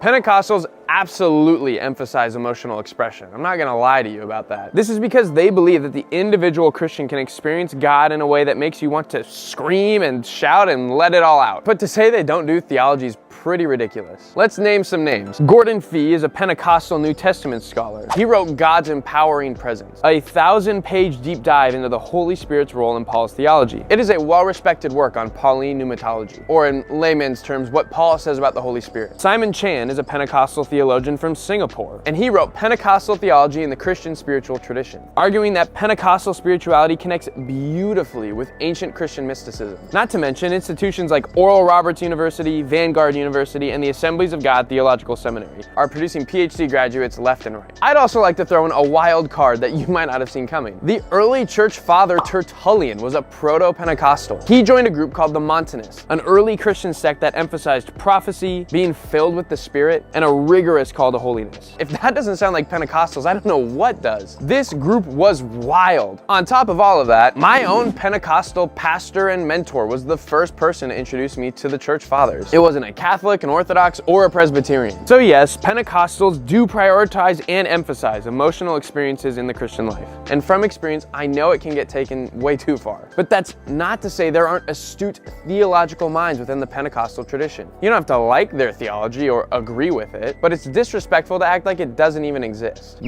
Pentecostals absolutely emphasize emotional expression. I'm not gonna lie to you about that. This is because they believe that the individual Christian can experience God in a way that makes you want to scream and shout and let it all out. But to say they don't do theology is pretty ridiculous. Let's name some names. Gordon Fee is a Pentecostal New Testament scholar. He wrote God's Empowering Presence, a 1,000-page deep dive into the Holy Spirit's role in Paul's theology. It is a well-respected work on Pauline pneumatology, or in layman's terms, what Paul says about the Holy Spirit. Simon Chan is a Pentecostal theologian from Singapore, and he wrote Pentecostal Theology in the Christian Spiritual Tradition, arguing that Pentecostal spirituality connects beautifully with ancient Christian mysticism. Not to mention institutions like Oral Roberts University, Vanguard University, and the Assemblies of God Theological Seminary are producing PhD graduates left and right. I'd also like to throw in a wild card that you might not have seen coming. The early church father Tertullian was a proto-Pentecostal. He joined a group called the Montanists, an early Christian sect that emphasized prophecy, being filled with the Spirit, and a rigorous call to holiness. If that doesn't sound like Pentecostals, I don't know what does. This group was wild. On top of all of that, my own Pentecostal pastor and mentor was the first person to introduce me to the church fathers. It wasn't a Catholic, an Orthodox, or a Presbyterian. So yes, Pentecostals do prioritize and emphasize emotional experiences in the Christian life. And from experience, I know it can get taken way too far. But that's not to say there aren't astute theological minds within the Pentecostal tradition. You don't have to like their theology or agree with it, but it's disrespectful to act like it doesn't even exist.